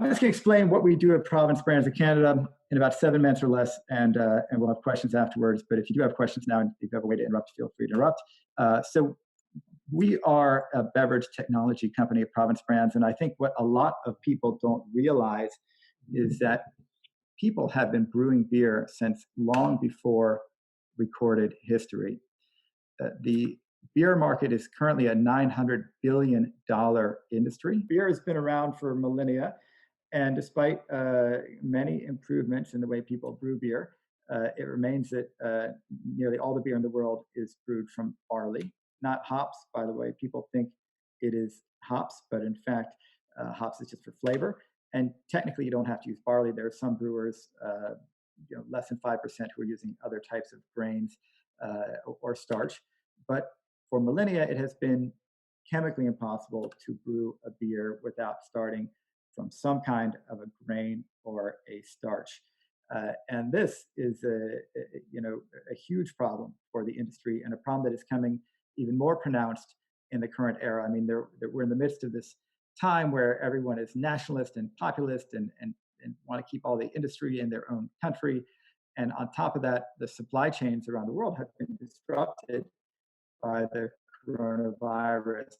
just going to explain what we do at Province Brands of Canada in about 7 minutes or less, and we'll have questions afterwards. But if you do have questions now, and if you have a way to interrupt, feel free to interrupt. So we are a beverage technology company at Province Brands, and I think what a lot of people don't realize is that people have been brewing beer since long before recorded history. The beer market is currently a $900 billion industry. Beer has been around for millennia, and despite many improvements in the way people brew beer, it remains that nearly all the beer in the world is brewed from barley, not hops, by the way. People think it is hops, but in fact, hops is just for flavor. And technically, you don't have to use barley. There are some brewers, less than 5%, who are using other types of grains or starch. But for millennia, it has been chemically impossible to brew a beer without starting from some kind of a grain or a starch. And this is a huge problem for the industry, and a problem that is coming even more pronounced in the current era. I mean, we're in the midst of this time where everyone is nationalist and populist and want to keep all the industry in their own country. And on top of that, the supply chains around the world have been disrupted by the coronavirus.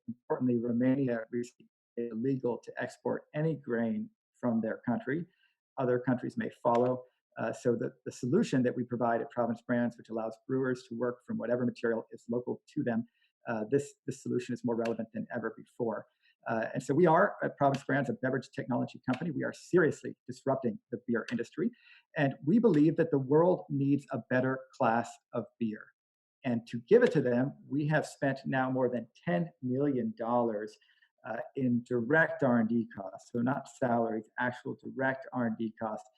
Importantly, Romania recently made it illegal to export any grain from their country. Other countries may follow. So the solution that we provide at Province Brands, which allows brewers to work from whatever material is local to them, this solution is more relevant than ever before. And so we are, at Province Brands, a beverage technology company. We are seriously disrupting the beer industry. And we believe that the world needs a better class of beer. And to give it to them, we have spent now more than $10 million in direct R&D costs. So not salaries, actual direct R&D costs,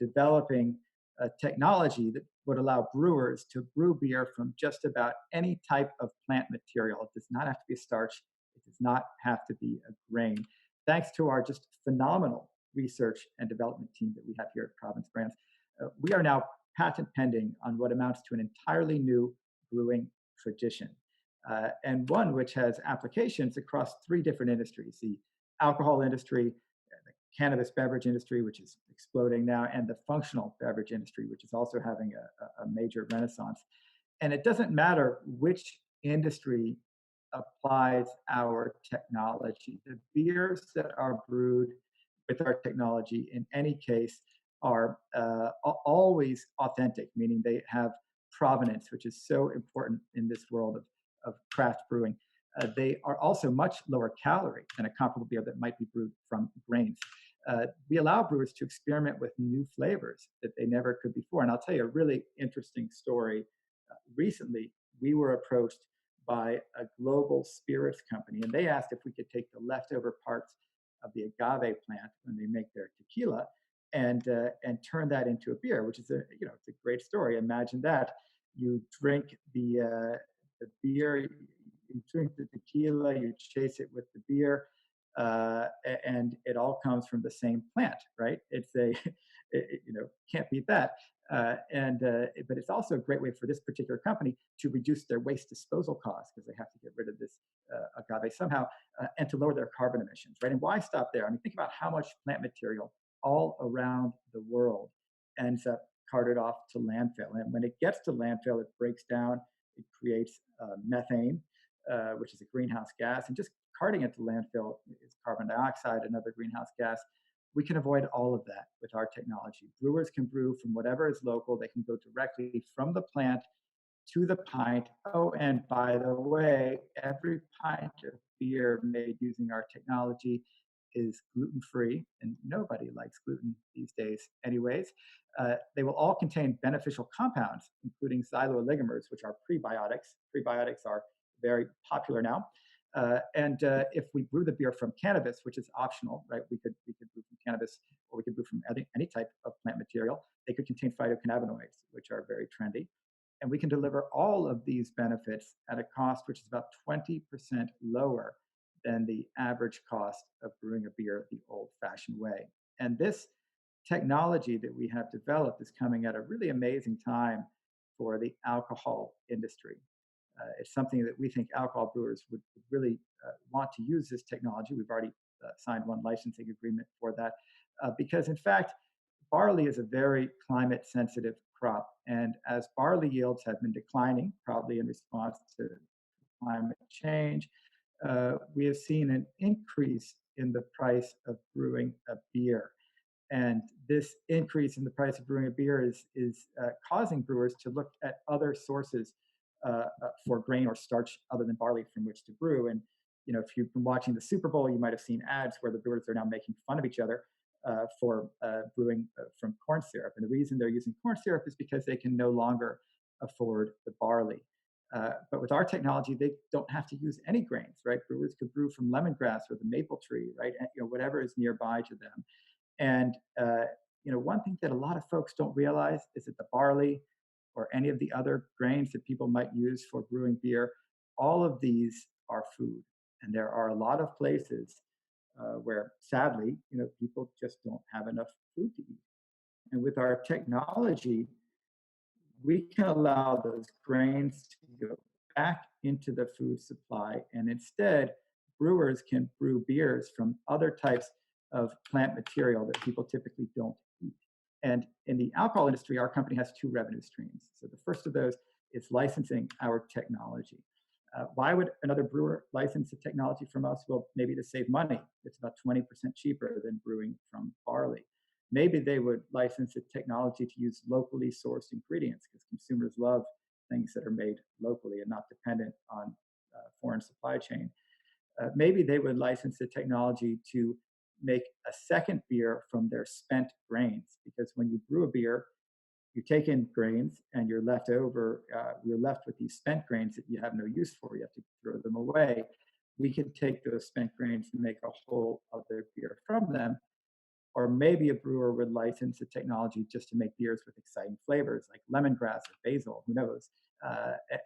developing a technology that would allow brewers to brew beer from just about any type of plant material. It does not have to be a starch. It does not have to be a grain. Thanks to our just phenomenal research and development team that we have here at Province Brands, we are now patent pending on what amounts to an entirely new brewing tradition, and one which has applications across 3 different industries: the alcohol industry, the cannabis beverage industry, which is exploding now, and the functional beverage industry, which is also having a major renaissance. And it doesn't matter which industry applies our technology. The beers that are brewed with our technology, in any case, are always authentic, meaning they have provenance, which is so important in this world of craft brewing. They are also much lower calorie than a comparable beer that might be brewed from grains. We allow brewers to experiment with new flavors that they never could before. And I'll tell you a really interesting story. Recently, we were approached by a global spirits company, and they asked if we could take the leftover parts of the agave plant when they make their tequila and turn that into a beer, which is it's a great story. Imagine that you drink the beer, you drink the tequila, you chase it with the beer, and it all comes from the same plant, right? It's can't beat that. But it's also a great way for this particular company to reduce their waste disposal costs, because they have to get rid of this agave somehow, and to lower their carbon emissions, right? And why stop there? I mean, think about how much plant material all around the world ends up carted off to landfill. And when it gets to landfill, it breaks down, it creates methane, which is a greenhouse gas. And just carting it to landfill is carbon dioxide, another greenhouse gas. We can avoid all of that with our technology. Brewers can brew from whatever is local. They can go directly from the plant to the pint. Oh, and by the way, every pint of beer made using our technology is gluten-free, and nobody likes gluten these days anyways. They will all contain beneficial compounds, including xylooligomers, which are prebiotics. Prebiotics are very popular now. And if we brew the beer from cannabis, which is optional, right? We could brew from cannabis, or we could brew from any type of plant material. They could contain phytocannabinoids, which are very trendy. And we can deliver all of these benefits at a cost which is about 20% lower than the average cost of brewing a beer the old-fashioned way. And this technology that we have developed is coming at a really amazing time for the alcohol industry. It's something that we think alcohol brewers would really want to use this technology. We've already signed one licensing agreement for that, because in fact, barley is a very climate sensitive crop. And as barley yields have been declining, probably in response to climate change, we have seen an increase in the price of brewing a beer. And this increase in the price of brewing a beer is causing brewers to look at other sources for grain or starch other than barley from which to brew. And if you've been watching the Super Bowl, you might have seen ads where the brewers are now making fun of each other for brewing from corn syrup. And the reason they're using corn syrup is because they can no longer afford the barley. But with our technology, they don't have to use any grains, right? Brewers could brew from lemongrass or the maple tree, right? And, whatever is nearby to them. And one thing that a lot of folks don't realize is that the barley or any of the other grains that people might use for brewing beer, all of these are food. And there are a lot of places where, sadly, people just don't have enough food to eat. And with our technology, we can allow those grains to go back into the food supply, and instead, brewers can brew beers from other types of plant material that people typically don't eat. And in the alcohol industry, our company has two revenue streams. So the first of those is licensing our technology. Why would another brewer license the technology from us? Well, maybe to save money. It's about 20% cheaper than brewing from barley. Maybe they would license the technology to use locally sourced ingredients because consumers love things that are made locally and not dependent on foreign supply chain. Maybe they would license the technology to make a second beer from their spent grains, because when you brew a beer, you take in grains and you're left with these spent grains that you have no use for. You have to throw them away. We can take those spent grains and make a whole other beer from them. Or maybe a brewer would license the technology just to make beers with exciting flavors like lemongrass or basil, who knows?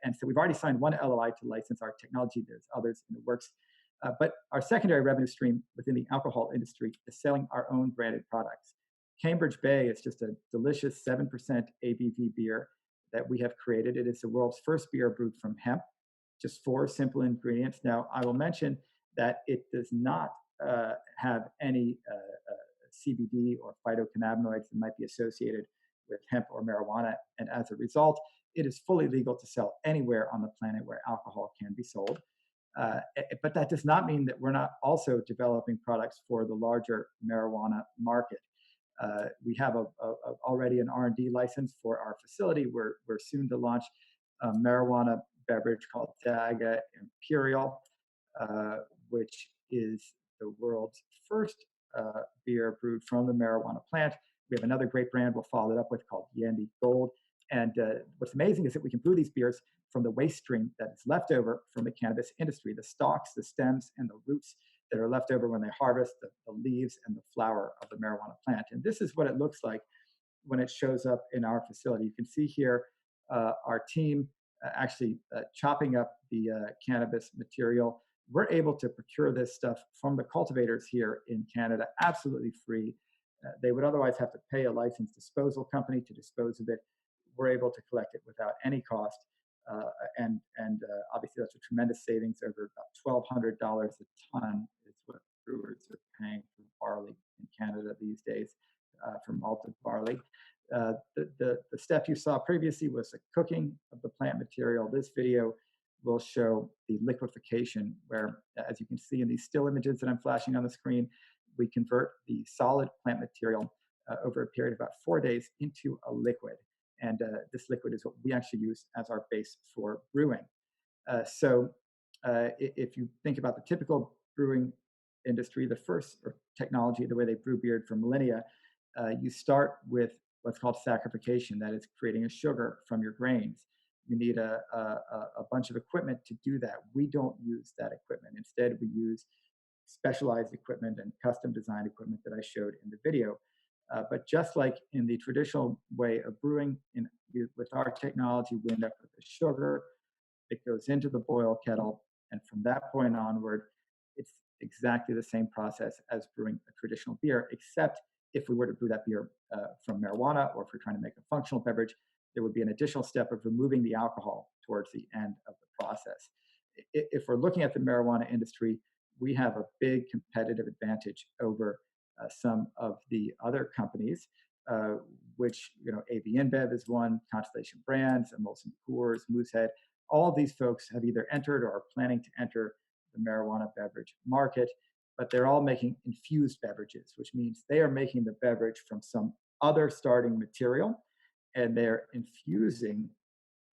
And so we've already signed one LOI to license our technology. There's others in the works. But our secondary revenue stream within the alcohol industry is selling our own branded products. Cambridge Bay is just a delicious 7% ABV beer that we have created. It is the world's first beer brewed from hemp, just 4 simple ingredients. Now, I will mention that it does not have any CBD or phytocannabinoids that might be associated with hemp or marijuana. And as a result, it is fully legal to sell anywhere on the planet where alcohol can be sold. But that does not mean that we're not also developing products for the larger marijuana market. We have already an R&D license for our facility. We're soon to launch a marijuana beverage called Daga Imperial, which is the world's first beer brewed from the marijuana plant. We have another great brand we'll follow it up with called Yandy Gold. And what's amazing is that we can brew these beers from the waste stream that is left over from the cannabis industry, the stalks, the stems, and the roots that are left over when they harvest the leaves and the flower of the marijuana plant. And this is what it looks like when it shows up in our facility. You can see here our team actually chopping up the cannabis material. We're able to procure this stuff from the cultivators here in Canada absolutely free. They would otherwise have to pay a licensed disposal company to dispose of it. We're able to collect it without any cost. And obviously that's a tremendous savings. Over about $1,200 a ton is what brewers are paying for barley in Canada these days for malted barley. The step you saw previously was the cooking of the plant material. This video will show the liquefaction, where, as you can see in these still images that I'm flashing on the screen, we convert the solid plant material over a period of about 4 days into a liquid. And this liquid is what we actually use as our base for brewing. So if you think about the typical brewing industry, the first technology, the way they brew beer for millennia, you start with what's called saccharification, that is creating a sugar from your grains. You need a bunch of equipment to do that. We don't use that equipment. Instead, we use specialized equipment and custom designed equipment that I showed in the video. But just like in the traditional way of brewing, with our technology, we end up with the sugar. It goes into the boil kettle. And from that point onward, it's exactly the same process as brewing a traditional beer, except if we were to brew that beer from marijuana, or if we're trying to make a functional beverage, there would be an additional step of removing the alcohol towards the end of the process. If we're looking at the marijuana industry, we have a big competitive advantage over some of the other companies, uh, which, AB InBev is one, Constellation Brands, Molson Coors, Moosehead. All of these folks have either entered or are planning to enter the marijuana beverage market, but they're all making infused beverages, which means they are making the beverage from some other starting material and they're infusing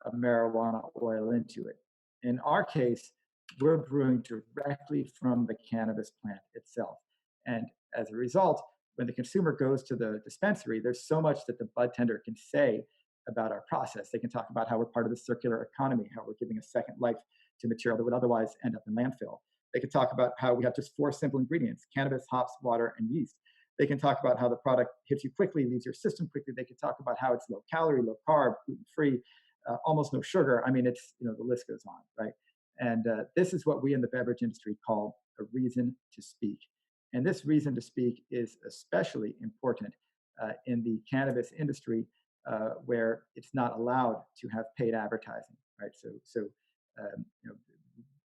a marijuana oil into it. In our case, we're brewing directly from the cannabis plant itself. And as a result, when the consumer goes to the dispensary, there's so much that the bud tender can say about our process. They can talk about how we're part of the circular economy, how we're giving a second life to material that would otherwise end up in landfill. They can talk about how we have just four simple ingredients: cannabis, hops, water, and yeast. They can talk about how the product hits you quickly, leaves your system quickly. They can talk about how it's low calorie, low carb, gluten free, almost no sugar. I mean, it's, the list goes on, right? And this is what we in the beverage industry call a reason to speak. And this reason to speak is especially important in the cannabis industry, where it's not allowed to have paid advertising, right? So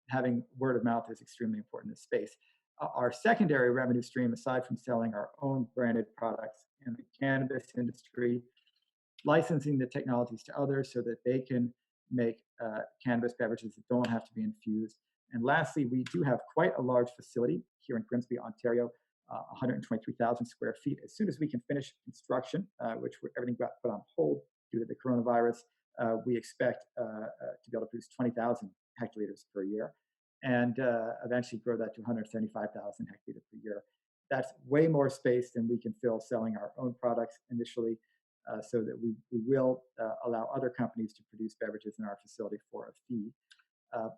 having word of mouth is extremely important in this space. Our secondary revenue stream, aside from selling our own branded products in the cannabis industry, licensing the technologies to others so that they can make cannabis beverages that don't have to be infused. And lastly, we do have quite a large facility here in Grimsby, Ontario, 123,000 square feet. As soon as we can finish construction, which everything got put on hold due to the coronavirus, we expect to be able to produce 20,000 hectoliters per year, and eventually grow that to 175,000 hectoliters per year. That's way more space than we can fill selling our own products initially, so that we will allow other companies to produce beverages in our facility for a fee.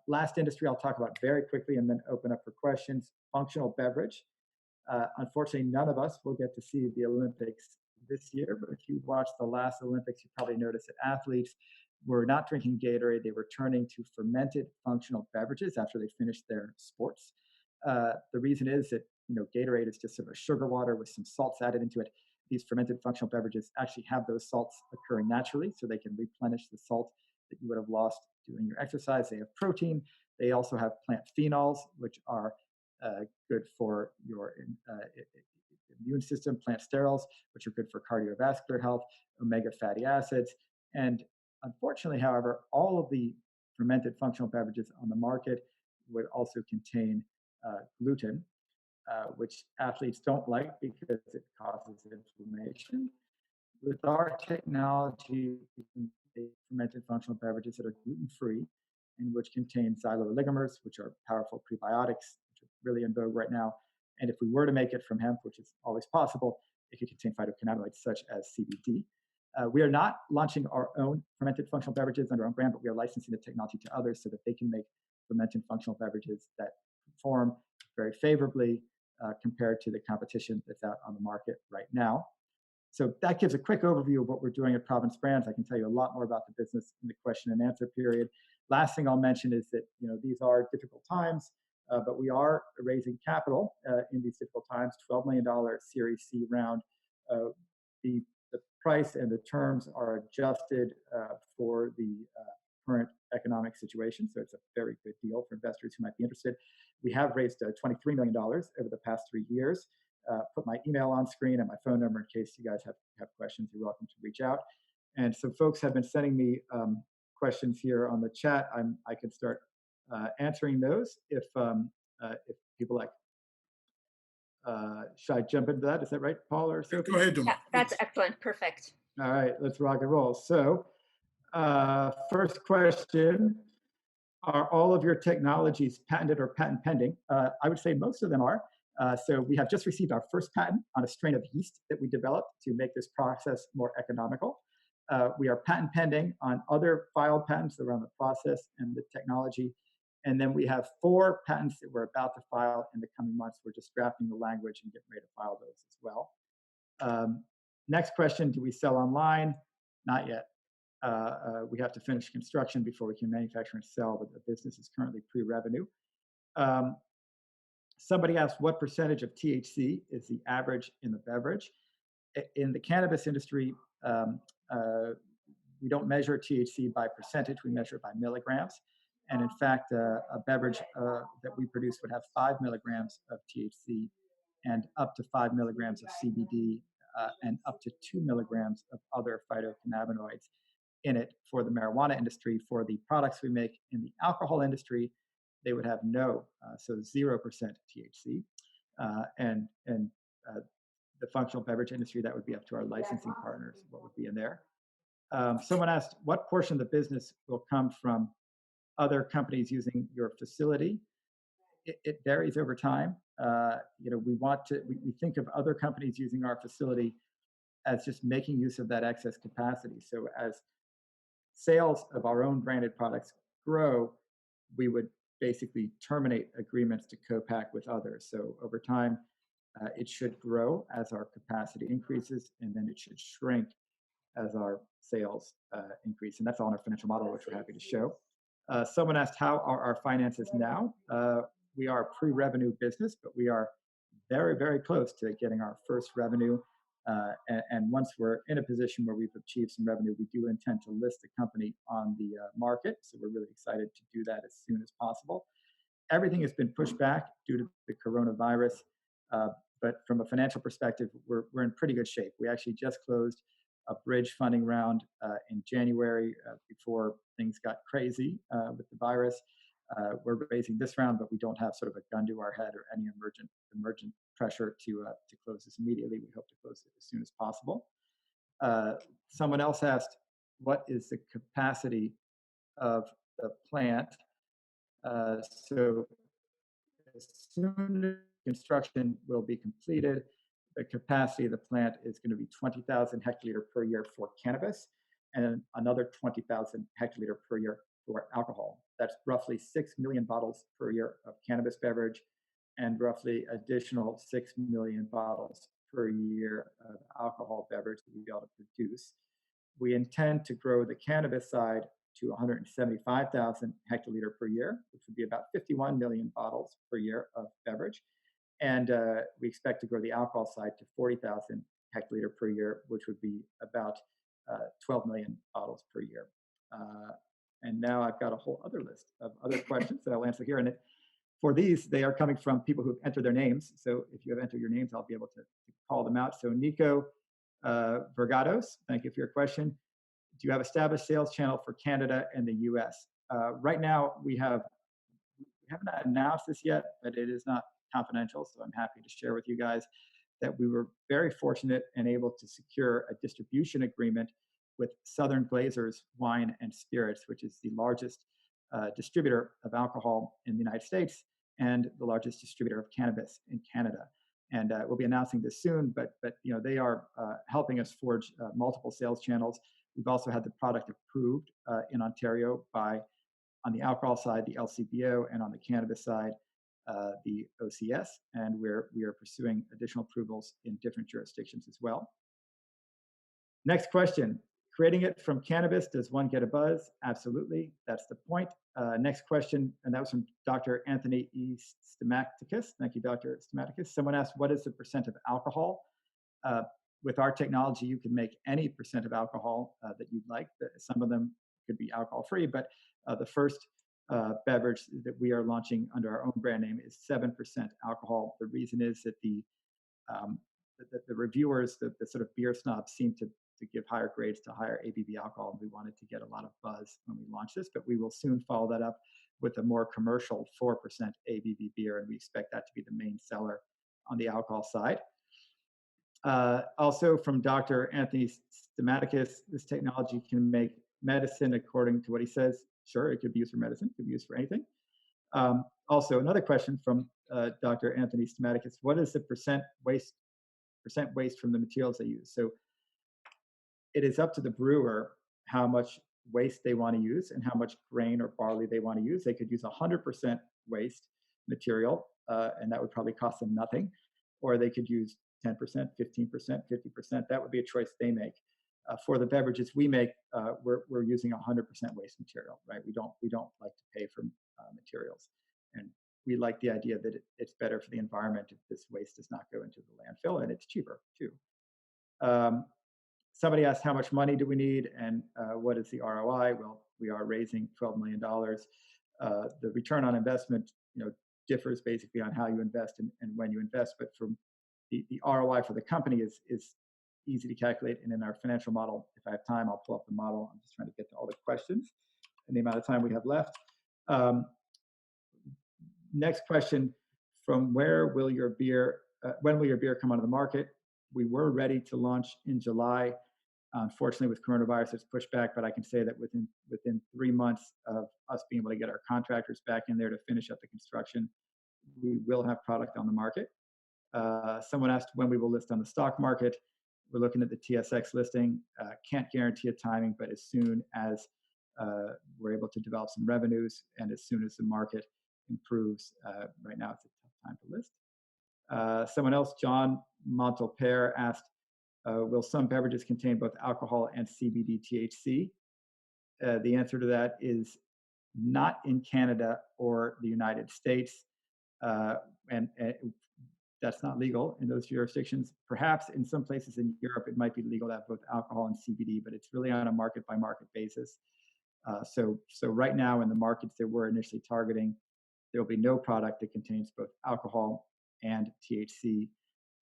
Last industry I'll talk about very quickly and then open up for questions: functional beverage. Unfortunately, none of us will get to see the Olympics this year, but if you watched the last Olympics, you probably noticed that athletes were not drinking Gatorade. They were turning to fermented functional beverages after they finished their sports. The reason is that, Gatorade is just sort of a sugar water with some salts added into it. These fermented functional beverages actually have those salts occurring naturally, so they can replenish the salt that you would have lost doing your exercise. They have protein. They also have plant phenols, which are good for your immune system, plant sterols, which are good for cardiovascular health, omega fatty acids. And unfortunately, however, all of the fermented functional beverages on the market would also contain gluten, which athletes don't like because it causes inflammation. With our technology, we can make fermented functional beverages that are gluten-free and which contain xylo-oligomers, which are powerful prebiotics, which are really in vogue right now. And if we were to make it from hemp, which is always possible, it could contain phytocannabinoids such as CBD. We are not launching our own fermented functional beverages under our own brand, but we are licensing the technology to others so that they can make fermented functional beverages that perform very favorably compared to the competition that's out on the market right now. So that gives a quick overview of what we're doing at Province Brands. I can tell you a lot more about the business in the question and answer period. Last thing I'll mention is that, these are difficult times, but we are raising capital in these difficult times. $12 million Series C round. The price and the terms are adjusted for the current economic situation, so it's a very good deal for investors who might be interested. We have raised $23 million over the past 3 years. Put my email on screen and my phone number in case you guys have questions. You're welcome to reach out. And some folks have been sending me questions here on the chat. I can start answering those if people like. Should I jump into that? Is that right, Paul or Sophie? Go ahead, Dooma. Yeah, that's excellent. Perfect. All right, let's rock and roll. So, first question: are all of your technologies patented or patent pending? I would say most of them are. So we have just received our first patent on a strain of yeast that we developed to make this process more economical. We are patent pending on other filed patents around the process and the technology. And then we have 4 patents that we're about to file in the coming months. We're just drafting the language and getting ready to file those as well. Next question: do we sell online? Not yet. We have to finish construction before we can manufacture and sell, but the business is currently pre-revenue. Somebody asked what percentage of THC is the average in the beverage. In the cannabis industry, we don't measure THC by percentage, we measure it by milligrams. And in fact, a beverage that we produce would have 5 milligrams of THC and up to 5 milligrams of CBD and up to 2 milligrams of other phytocannabinoids in it for the marijuana industry. For the products we make in the alcohol industry, they would have no, so 0% THC. And the functional beverage industry, that would be up to our licensing partners, what would be in there. Someone asked, what portion of the business will come from other companies using your facility? It varies over time. We think of other companies using our facility as just making use of that excess capacity. So as sales of our own branded products grow, we would basically terminate agreements to co-pack with others. So over time, it should grow as our capacity increases, and then it should shrink as our sales increase. And that's all in our financial model, which we're happy to show. Someone asked, how are our finances now? We are a pre-revenue business, but we are very, very close to getting our first revenue. And once we're in a position where we've achieved some revenue, we do intend to list the company on the market. So we're really excited to do that as soon as possible. Everything has been pushed back due to the coronavirus. But from a financial perspective, we're in pretty good shape. We actually just closed a bridge funding round in January before things got crazy with the virus. We're raising this round, but we don't have sort of a gun to our head or any emergent pressure to close this immediately. We hope to close it as soon as possible. Someone else asked, what is the capacity of the plant? So as soon as construction will be completed, the capacity of the plant is going to be 20,000 hectoliter per year for cannabis and another 20,000 hectoliter per year for alcohol. That's roughly 6 million bottles per year of cannabis beverage and roughly additional 6 million bottles per year of alcohol beverage that we'll be able to produce. We intend to grow the cannabis side to 175,000 hectoliter per year, which would be about 51 million bottles per year of beverage. And we expect to grow the alcohol side to 40,000 hectoliter per year, which would be about 12 million bottles per year. And now I've got a whole other list of other questions that I'll answer here. And for these, they are coming from people who've entered their names. So if you have entered your names, I'll be able to call them out. So Nico Vergados, thank you for your question. Do you have established sales channel for Canada and the US? Right now, we haven't announced this yet, but it is not confidential. So I'm happy to share with you guys that we were very fortunate and able to secure a distribution agreement with Southern Glazer's Wine and Spirits, which is the largest distributor of alcohol in the United States and the largest distributor of cannabis in Canada. And we'll be announcing this soon, but they are helping us forge multiple sales channels. We've also had the product approved in Ontario by, on the alcohol side, the LCBO, and on the cannabis side, the OCS. And we are pursuing additional approvals in different jurisdictions as well. Next question. Creating it from cannabis, does one get a buzz? Absolutely. That's the point. Next question, and that was from Dr. Anthony E. Stamatakis. Thank you, Dr. Stamatakis. Someone asked, what is the percent of alcohol? With our technology, you can make any percent of alcohol that you'd like. Some of them could be alcohol-free, but the first beverage that we are launching under our own brand name is 7% alcohol. The reason is that the reviewers, the sort of beer snobs, seem to give higher grades to higher ABV alcohol. And we wanted to get a lot of buzz when we launch this, but we will soon follow that up with a more commercial 4% ABV beer, and we expect that to be the main seller on the alcohol side. Also from Dr. Anthony Stamatakis, this technology can make medicine according to what he says. Sure, it could be used for medicine, it could be used for anything. Also, another question from Dr. Anthony Stamatakis, what is the percent waste from the materials they use? So it is up to the brewer how much waste they want to use and how much grain or barley they want to use. They could use 100% waste material, and that would probably cost them nothing. Or they could use 10%, 15%, 50%. That would be a choice they make. For the beverages we make, we're using 100% waste material, right? We don't like to pay for materials, and we like the idea that it's better for the environment if this waste does not go into the landfill, and it's cheaper too. Somebody asked, how much money do we need, and what is the ROI? Well, we are raising $12 million The return on investment, differs basically on how you invest and when you invest. But from the ROI for the company is easy to calculate. And in our financial model, if I have time, I'll pull up the model. I'm just trying to get to all the questions in the amount of time we have left. Next question: from where will your beer? When will your beer come onto the market? We were ready to launch in July. Unfortunately, with coronavirus, it's pushed back. But I can say that within 3 months of us being able to get our contractors back in there to finish up the construction, we will have product on the market. Someone asked when we will list on the stock market. We're looking at the TSX listing. Can't guarantee a timing, but as soon as we're able to develop some revenues and as soon as the market improves, right now it's a tough time to list. Someone else, John Montalpere, asked, will some beverages contain both alcohol and CBD THC? The answer to that is not in Canada or the United States. And that's not legal in those jurisdictions. Perhaps in some places in Europe, it might be legal to have both alcohol and CBD, but it's really on a market by market basis. So right now in the markets that we're initially targeting, there will be no product that contains both alcohol and THC,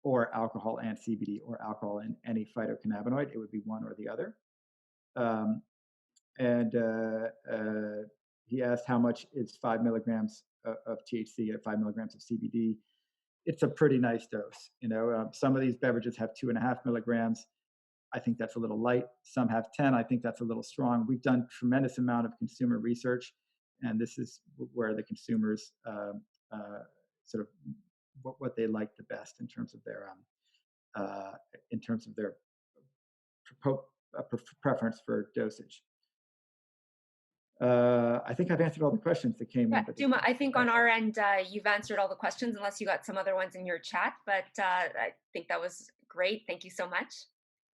or alcohol and CBD, or alcohol and any phytocannabinoid. It would be one or the other. He asked how much is 5 milligrams of THC or 5 milligrams of CBD. It's a pretty nice dose. Some of these beverages have 2.5 milligrams. I think that's a little light. Some have 10. I think that's a little strong. We've done tremendous amount of consumer research, and this is where the consumers sort of what they like the best in terms of their preference for dosage. I think I've answered all the questions that came in. Dooma, I think on our end, you've answered all the questions, unless you got some other ones in your chat, but I think that was great. Thank you so much.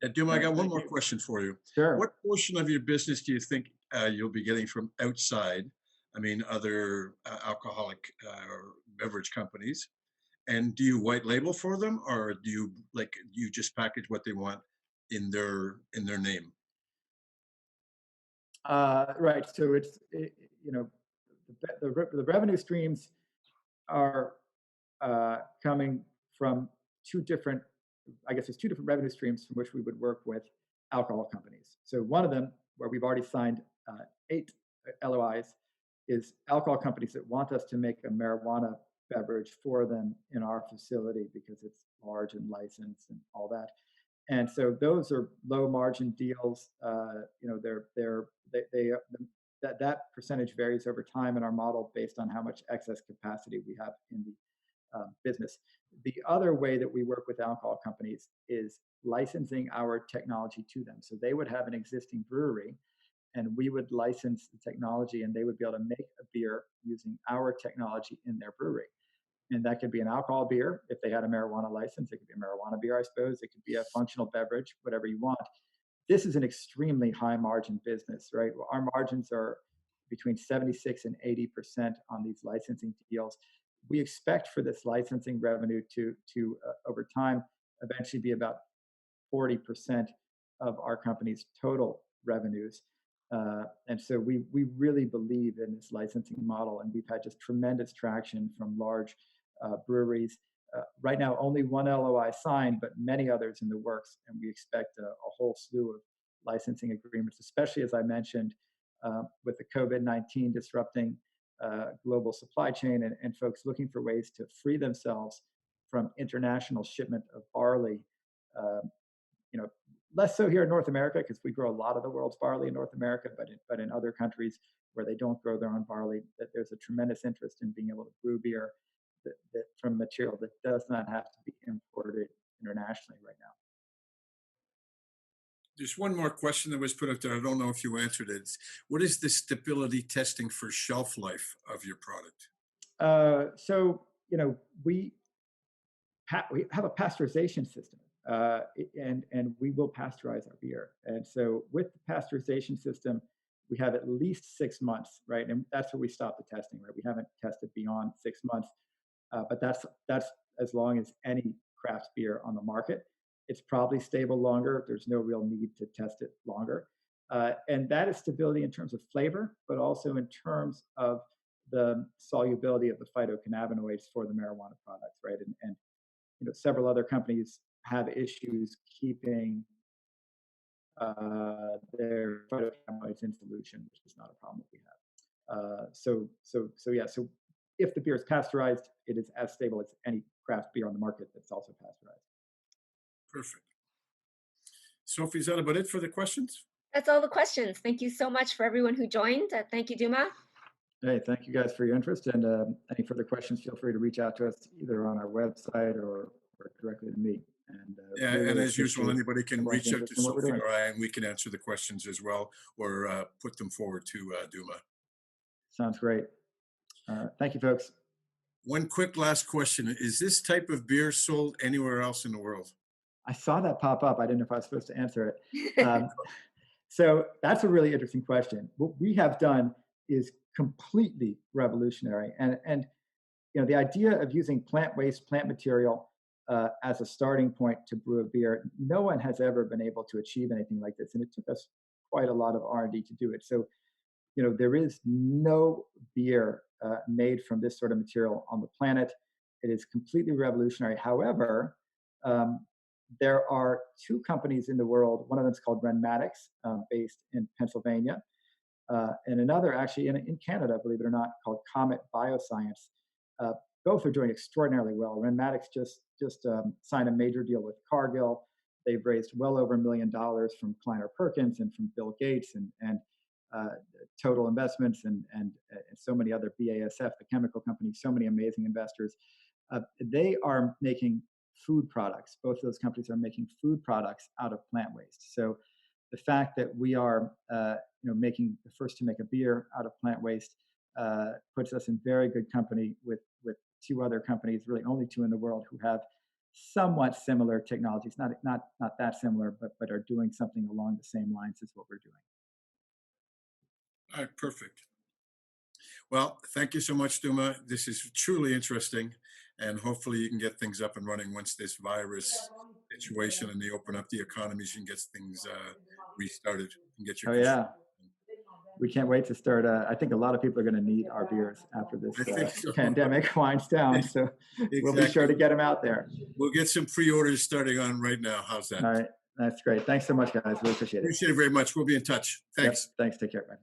Yeah, Dooma, I got one more question for you. Sure. What portion of your business do you think you'll be getting from outside? I mean, other alcoholic beverage companies. And do you white label for them, or do you just package what they want in their name? Right. So it's the revenue streams are coming from two different. I guess there's two different revenue streams from which we would work with alcohol companies. So one of them, where we've already signed 8 LOIs, is alcohol companies that want us to make a marijuana beverage for them in our facility because it's large and licensed and all that. And so those are low margin deals. That percentage varies over time in our model based on how much excess capacity we have in the business. The other way that we work with alcohol companies is licensing our technology to them. So they would have an existing brewery, and we would license the technology, and they would be able to make a beer using our technology in their brewery. And that could be an alcohol beer if they had a marijuana license. It could be a marijuana beer, I suppose. It could be a functional beverage, whatever you want. This is an extremely high margin business, right? Our margins are between 76 and 80% on these licensing deals. We expect for this licensing revenue to over time eventually be about 40% of our company's total revenues. And so we really believe in this licensing model, and we've had just tremendous traction from large breweries. Right now, only one LOI signed, but many others in the works, and we expect a whole slew of licensing agreements, especially, as I mentioned, with the COVID-19 disrupting global supply chain and folks looking for ways to free themselves from international shipment of barley. Less so here in North America, because we grow a lot of the world's barley in North America, but in other countries where they don't grow their own barley, that there's a tremendous interest in being able to brew beer that from material that does not have to be imported internationally right now. There's one more question that was put up there. I don't know if you answered it. What is the stability testing for shelf life of your product? We have a pasteurization system, and we will pasteurize our beer. And so with the pasteurization system, we have at least 6 months, right? And that's where we stop the testing, right? We haven't tested beyond 6 months, but that's as long as any craft beer on the market. It's probably stable longer. There's no real need to test it longer. And that is stability in terms of flavor, but also in terms of the solubility of the phytocannabinoids for the marijuana products, right? And several other companies have issues keeping their phytocannabinoids in solution, which is not a problem that we have. So if the beer is pasteurized, it is as stable as any craft beer on the market that's also pasteurized. Perfect. Sophie, is that about it for the questions? That's all the questions. Thank you so much for everyone who joined. Thank you, Dooma. Hey, thank you guys for your interest. And any further questions, feel free to reach out to us either on our website or directly to me. And yeah, really and as usual, anybody can reach out to Sophie or I, and we can answer the questions as well, or put them forward to Dooma. Sounds great. Thank you, folks. One quick last question. Is this type of beer sold anywhere else in the world? I saw that pop up. I didn't know if I was supposed to answer it. So that's a really interesting question. What we have done is completely revolutionary. And the idea of using plant waste, plant material as a starting point to brew a beer, no one has ever been able to achieve anything like this. And it took us quite a lot of R&D to do it. So, there is no beer made from this sort of material on the planet. It is completely revolutionary. However, there are two companies in the world. One of them is called Renmatics, based in Pennsylvania, and another actually in Canada, believe it or not, called Comet Bioscience. Both are doing extraordinarily well. Renmatics just signed a major deal with Cargill. They've raised well over $1 million from Kleiner Perkins and from Bill Gates and Total Investments and so many other BASF, the chemical company, so many amazing investors. They are making food products. Both of those companies are making food products out of plant waste. So the fact that we are making the first to make a beer out of plant waste puts us in very good company with two other companies, really only two in the world, who have somewhat similar technologies, not that similar, but are doing something along the same lines as what we're doing. All right, perfect. Well, thank you so much, Dooma. This is truly interesting, and hopefully you can get things up and running once this virus situation and they open up the economies and get things restarted and get your. Oh yeah, we can't wait to start. I think a lot of people are going to need our beers after this pandemic winds down. So exactly. We'll be sure to get them out there. We'll get some pre-orders starting on right now. How's that? All right, that's great. Thanks so much, guys. Really appreciate it. Appreciate it very much. We'll be in touch. Thanks. Yep. Thanks. Take care, man.